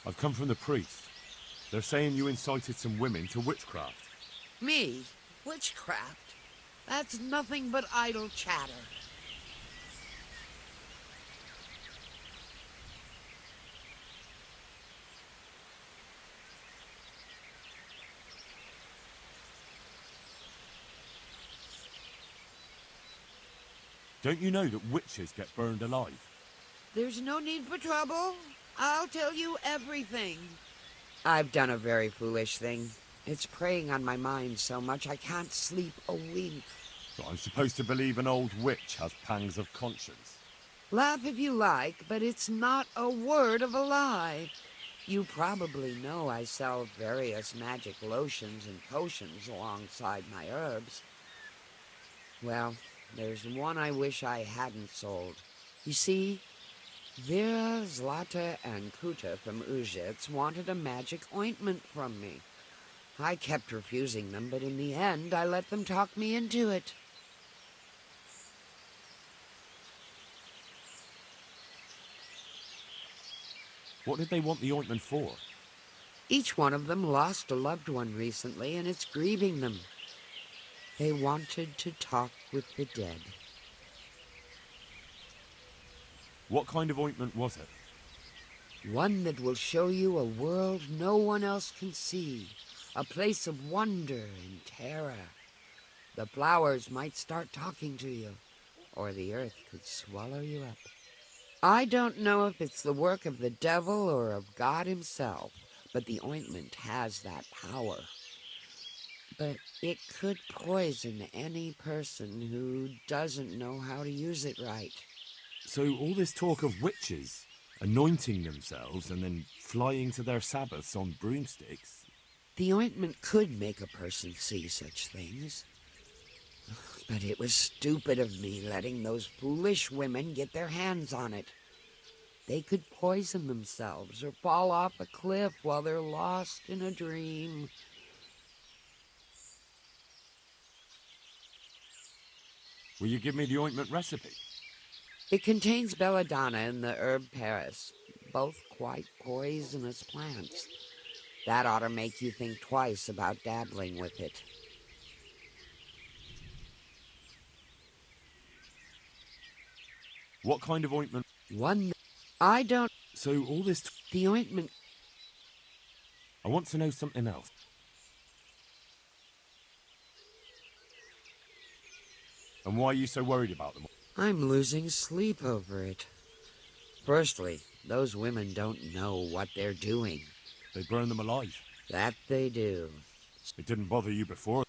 I've come from the priest. They're saying you incited some women to witchcraft. Me? Witchcraft? That's nothing but idle chatter. Don't you know that witches get burned alive? There's no need for trouble. I'll tell you everything. I've done a very foolish thing. It's preying on my mind so much I can't sleep a wink. So I'm supposed to believe an old witch has pangs of conscience. Laugh if you like, but it's not a word of a lie. You probably know I sell various magic lotions and potions alongside my herbs. Well, there's one I wish I hadn't sold. You see, Vera, Zlata, and Kuta from Uzhitz wanted a magic ointment from me. I kept refusing them, but in the end I let them talk me into it. What did they want the ointment for? Each one of them lost a loved one recently, and it's grieving them. They wanted to talk with the dead. What kind of ointment was it? One that will show you a world no one else can see. A place of wonder and terror. The flowers might start talking to you, or the earth could swallow you up. I don't know if it's the work of the devil or of God himself, but the ointment has that power. But it could poison any person who doesn't know how to use it right. So all this talk of witches anointing themselves and then flying to their sabbaths on broomsticks? The ointment could make a person see such things. But it was stupid of me letting those foolish women get their hands on it. They could poison themselves or fall off a cliff while they're lost in a dream. Will you give me the ointment recipe? It contains belladonna and the herb Paris, both quite poisonous plants. That ought to make you think twice about dabbling with it. What kind of ointment? One that I don't... So all this... The ointment... I want to know something else. And why are you so worried about them? I'm losing sleep over it. Firstly, those women don't know what they're doing. They burn them alive. That they do. It didn't bother you before.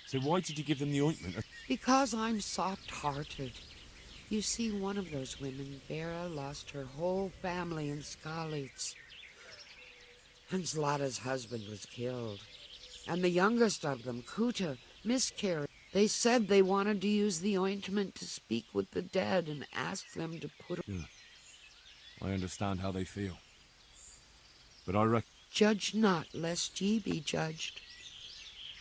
So why did you give them the ointment? Because I'm soft-hearted. You see, one of those women, Vera, lost her whole family in Skalitz. And Zlata's husband was killed. And the youngest of them, Kuta, miscarried. They said they wanted to use the ointment to speak with the dead and ask them to put... Yeah. I understand how they feel. But I reckon... Judge not, lest ye be judged.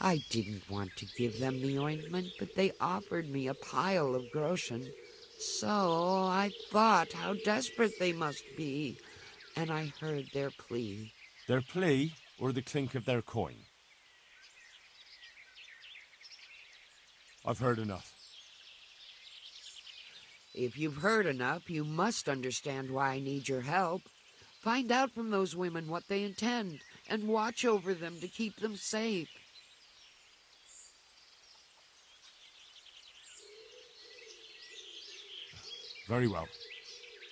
I didn't want to give them the ointment, but they offered me a pile of groschen. So I thought how desperate they must be, and I heard their plea. Their plea, or the clink of their coin? I've heard enough. If you've heard enough, you must understand why I need your help. Find out from those women what they intend, and watch over them to keep them safe. Very well.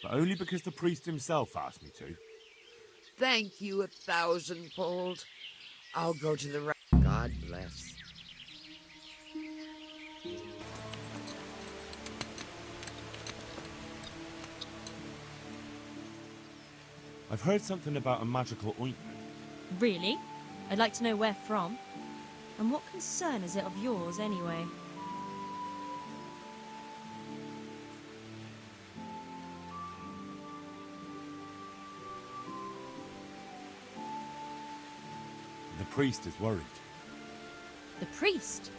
But only because the priest himself asked me to. Thank you 1,000-fold. I'll go to the right. God bless. I've heard something about a magical ointment. Really? I'd like to know where from. And what concern is it of yours, anyway? The priest is worried. The priest?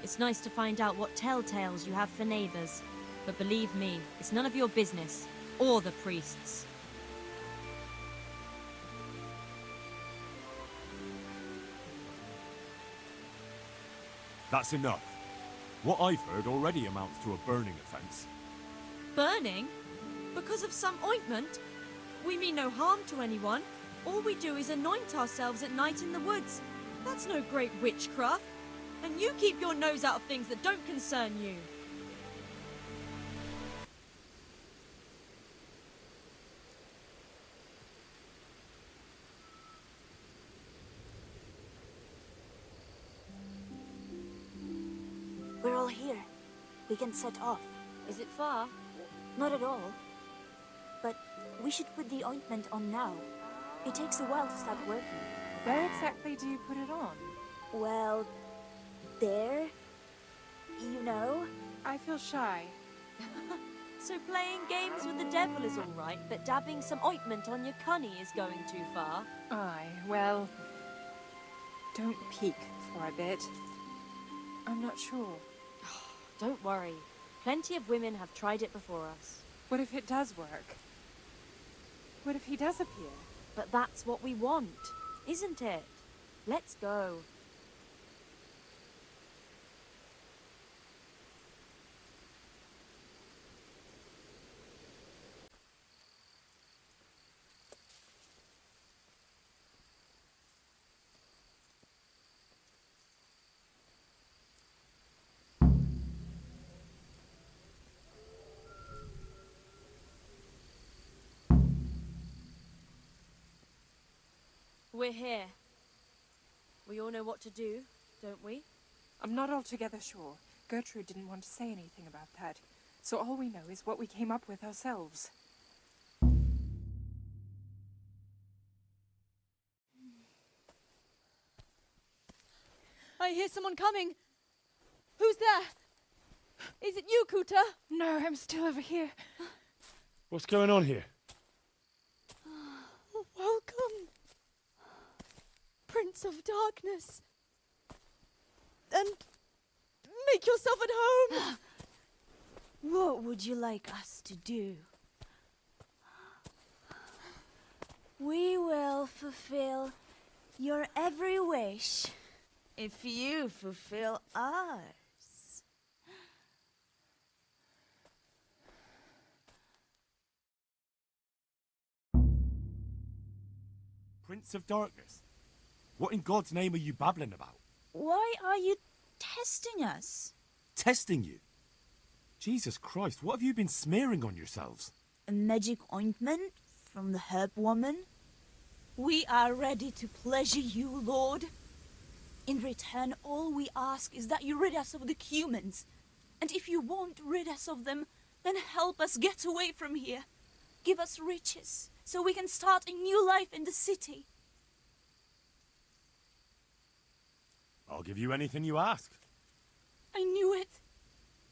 It's nice to find out what telltales you have for neighbours. But believe me, it's none of your business. Or the priest's. That's enough. What I've heard already amounts to a burning offence. Burning? Because of some ointment? We mean no harm to anyone. All we do is anoint ourselves at night in the woods. That's no great witchcraft. And you keep your nose out of things that don't concern you. We're all here. We can set off. Is it far? Not at all. But we should put the ointment on now. It takes a while to start working. Where exactly do you put it on? Well, there. You know. I feel shy. So playing games with the devil is all right, but dabbing some ointment on your cunny is going too far. Aye, well... Don't peek for a bit. I'm not sure. Don't worry. Plenty of women have tried it before us. What if it does work? What if he does appear? But that's what we want, isn't it? Let's go. We're here. We all know what to do, don't we? I'm not altogether sure. Gertrude didn't want to say anything about that. So all we know is what we came up with ourselves. I hear someone coming. Who's there? Is it you, Kuta? No, I'm still over here. What's going on here? Welcome, Prince of Darkness. And make yourself at home. What would you like us to do? We will fulfill your every wish if you fulfill ours. Prince of Darkness? What in God's name are you babbling about? Why are you testing us? Testing you? Jesus Christ, what have you been smearing on yourselves? A magic ointment from the herb woman? We are ready to pleasure you, Lord. In return, all we ask is that you rid us of the humans. And if you won't rid us of them, then help us get away from here. Give us riches, so we can start a new life in the city. I'll give you anything you ask. I knew it.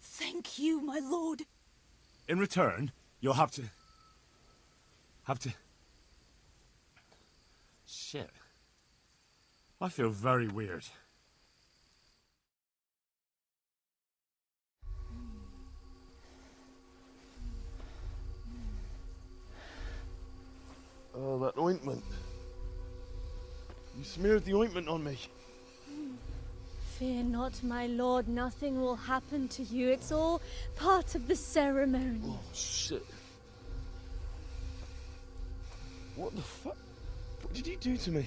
Thank you, my lord. In return, you'll have to... Shit. I feel very weird. Oh, that ointment. You smeared the ointment on me. Fear not, my lord, nothing will happen to you. It's all part of the ceremony. Oh, shit. What the fuck? What did you do to me?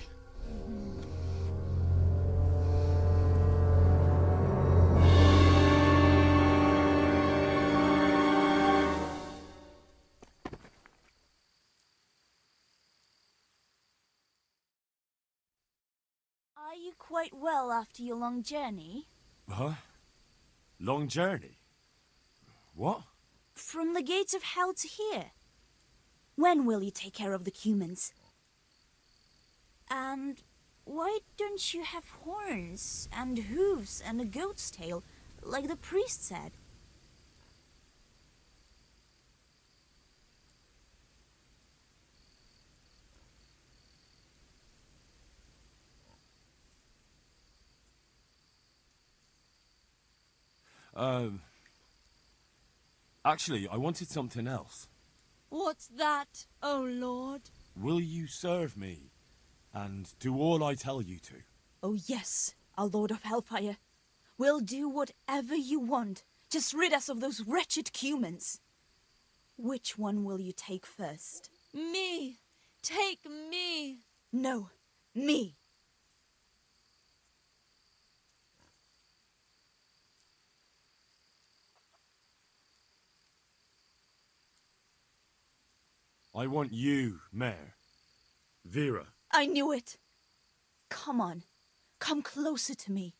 Are you quite well after your long journey? Huh? Long journey? What? From the gates of hell to here. When will you take care of the humans? And why don't you have horns and hooves and a goat's tail, like the priest said? Actually, I wanted something else. What's that, oh Lord? Will you serve me and do all I tell you to? Oh yes, our Lord of Hellfire. We'll do whatever you want. Just rid us of those wretched humans. Which one will you take first? Me! Take me! No, me. I want you, Mare. Vera. I knew it. Come on. Come closer to me.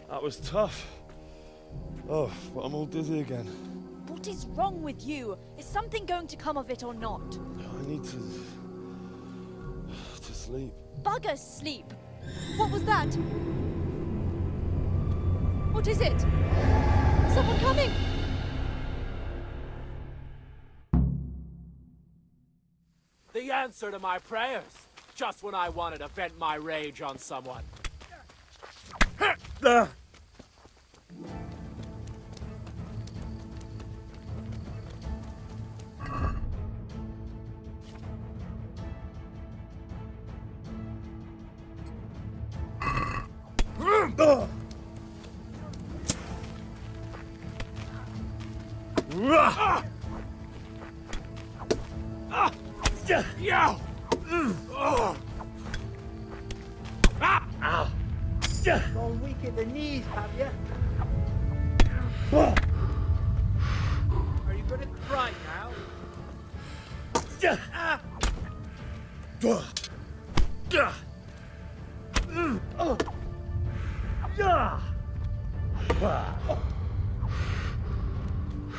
That was tough. Oh, but I'm all dizzy again. What is wrong with you? Is something going to come of it or not? I need to sleep. Bugger sleep! What was that? What is it? Someone coming! The answer to my prayers, just when I wanted to vent my rage on someone. Gone weak at the knees, have you? Are you gonna cry now?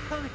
Come